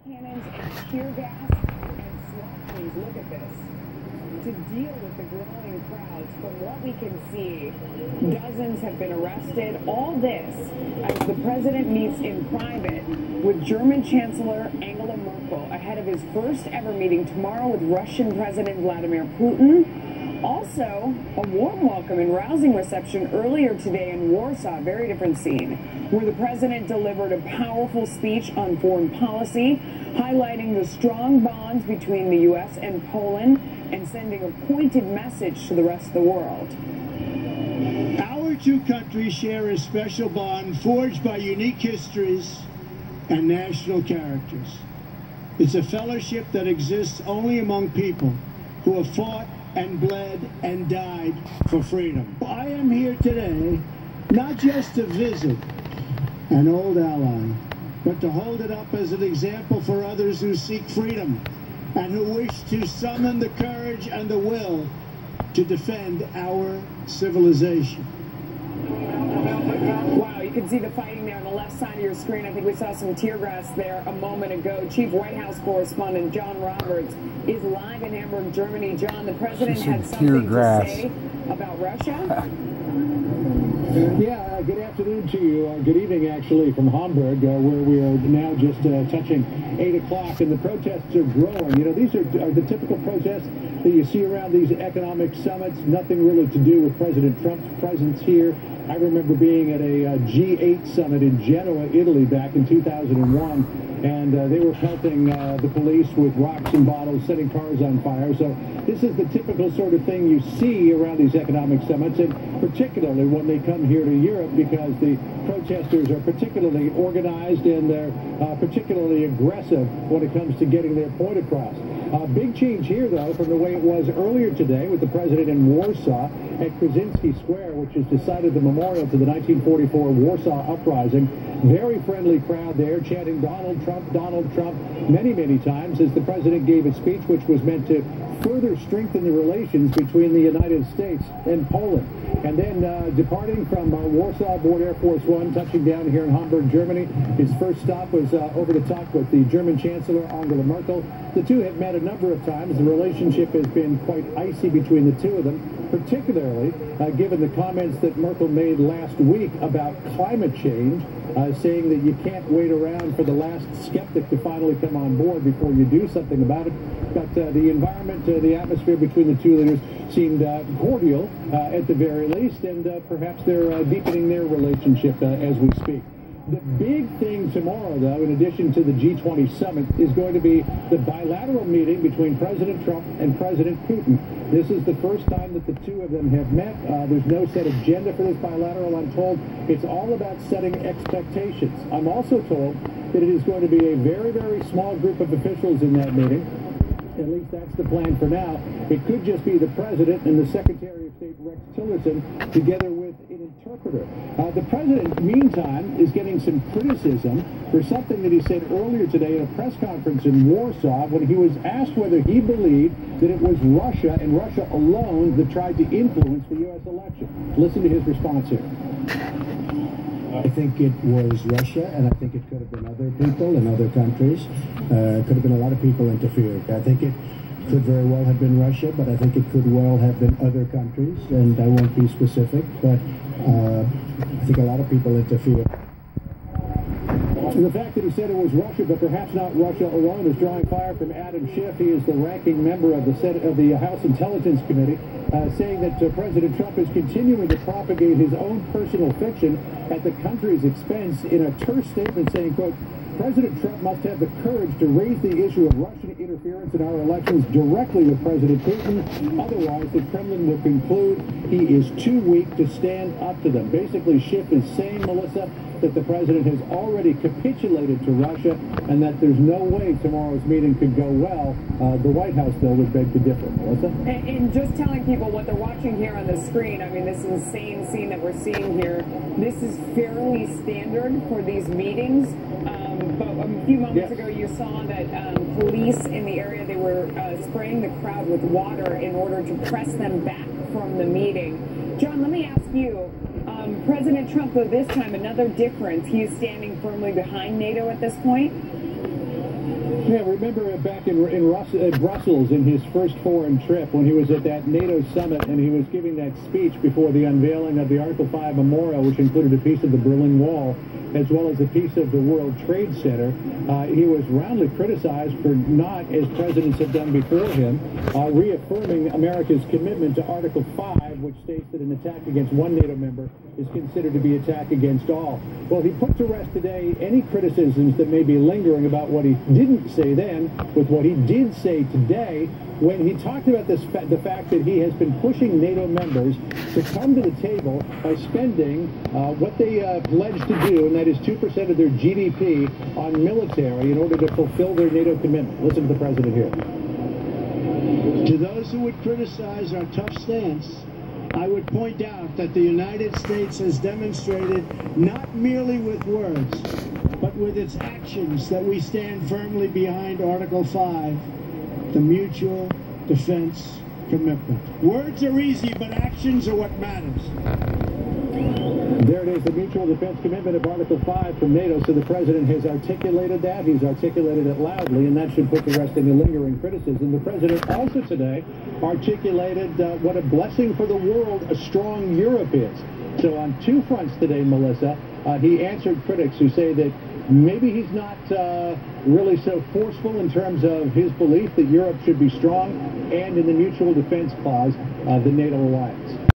cannons and tear gas and SWAT teams. Look at this. To deal with the growing crowds, from what we can see, dozens have been arrested. All this as the president meets in private with German Chancellor Angela Merkel ahead of his first ever meeting tomorrow with Russian President Vladimir Putin. Also, a warm welcome and rousing reception earlier today in Warsaw, very different scene, where the president delivered a powerful speech on foreign policy, highlighting the strong bonds between the U.S. and Poland and sending a pointed message to the rest of the world. Our two countries share a special bond forged by unique histories and national characters. It's a fellowship that exists only among people who have fought and bled and died for freedom. I am here today not just to visit an old ally, but to hold it up as an example for others who seek freedom and who wish to summon the courage and the will to defend our civilization. Wow, you can see the fighting there on the left side of your screen. I think we saw some tear gas there a moment ago. Chief White House correspondent John Roberts is live in Hamburg, Germany. John, the president had something to say about Russia. Yeah, good afternoon to you. Good evening, actually, from Hamburg, where we are now just touching 8 o'clock, and the protests are growing. You know, these are the typical protests that you see around these economic summits, nothing really to do with President Trump's presence here. I remember being at a G8 summit in Genoa, Italy, back in 2001, and they were pelting the police with rocks and bottles, setting cars on fire. So this is the typical sort of thing you see around these economic summits, and particularly when they come here to Europe, because the protesters are particularly organized and they're particularly aggressive when it comes to getting their point across. Big change here, though, from the way it was earlier today with the president in Warsaw at Krasinski Square, which is decided the memorial to the 1944 Warsaw Uprising. Very friendly crowd there, chanting Donald Trump, many, many times as the president gave a speech which was meant to further strengthen the relations between the United States and Poland. And then departing from Warsaw aboard Air Force One, touching down here in Hamburg, Germany. His first stop was over to talk with the German Chancellor, Angela Merkel. The two have met a number of times. The relationship has been quite icy between the two of them, particularly given the comments that Merkel made last week about climate change, saying that you can't wait around for the last skeptic to finally come on board before you do something about it. But the environment, the atmosphere between the two leaders seemed cordial at the very least, and perhaps they're deepening their relationship as we speak. The big thing tomorrow, though, in addition to the G20 summit, is going to be the bilateral meeting between President Trump and President Putin. This is the first time that the two of them have met. There's no set agenda for this bilateral, I'm told. It's all about setting expectations. I'm also told that it is going to be a very, very small group of officials in that meeting. At least that's the plan for now. It could just be the president and the Secretary of State, Rex Tillerson, together with an interpreter. The president, meantime, is getting some criticism for something that he said earlier today at a press conference in Warsaw when he was asked whether he believed that it was Russia and Russia alone that tried to influence the U.S. election. Listen to his response here. I think it was Russia, and I think it could have been other people in other countries. Could have been a lot of people interfered. I think it could very well have been Russia, but I think it could well have been other countries, and I won't be specific, but I think a lot of people interfered. And the fact that he said it was Russia, but perhaps not Russia alone, is drawing fire from Adam Schiff. He is the ranking member of the Senate, of the House Intelligence Committee, saying that President Trump is continuing to propagate his own personal fiction at the country's expense, in a terse statement saying, quote, President Trump must have the courage to raise the issue of Russian interference in our elections directly with President Putin. Otherwise, the Kremlin will conclude he is too weak to stand up to them. Basically, Schiff is saying, Melissa, that the president has already capitulated to Russia and that there's no way tomorrow's meeting could go well. The White House, though, would beg to differ. Melissa? And just telling people what they're watching here on the screen, I mean, this insane scene that we're seeing here, this is fairly standard for these meetings. But a few moments ago, you saw that police in the area, they were spraying the crowd with water in order to press them back from the meeting. John, let me ask you, President Trump, though, this time another difference. He is standing firmly behind NATO at this point. Yeah, remember back in Brussels in his first foreign trip when he was at that NATO summit and he was giving that speech before the unveiling of the Article 5 memorial, which included a piece of the Berlin Wall as well as a piece of the World Trade Center. He was roundly criticized for not, as presidents have done before him, reaffirming America's commitment to Article 5, which states that an attack against one NATO member is considered to be attack against all. Well, he put to rest today any criticisms that may be lingering about what he didn't say then with what he did say today when he talked about the fact that he has been pushing NATO members to come to the table by spending what they pledged to do, and that is 2% of their GDP on military in order to fulfill their NATO commitment. Listen to the president here. To those who would criticize our tough stance, I would point out that the United States has demonstrated, not merely with words, but with its actions, that we stand firmly behind Article 5, the mutual defense commitment. Words are easy, but actions are what matters. There it is, the mutual defense commitment of Article 5 from NATO. So the president has articulated that. He's articulated it loudly, and that should put to rest any lingering criticism. The president also today articulated what a blessing for the world a strong Europe is. So on two fronts today, Melissa, he answered critics who say that maybe he's not really so forceful in terms of his belief that Europe should be strong, and in the mutual defense clause of the NATO alliance.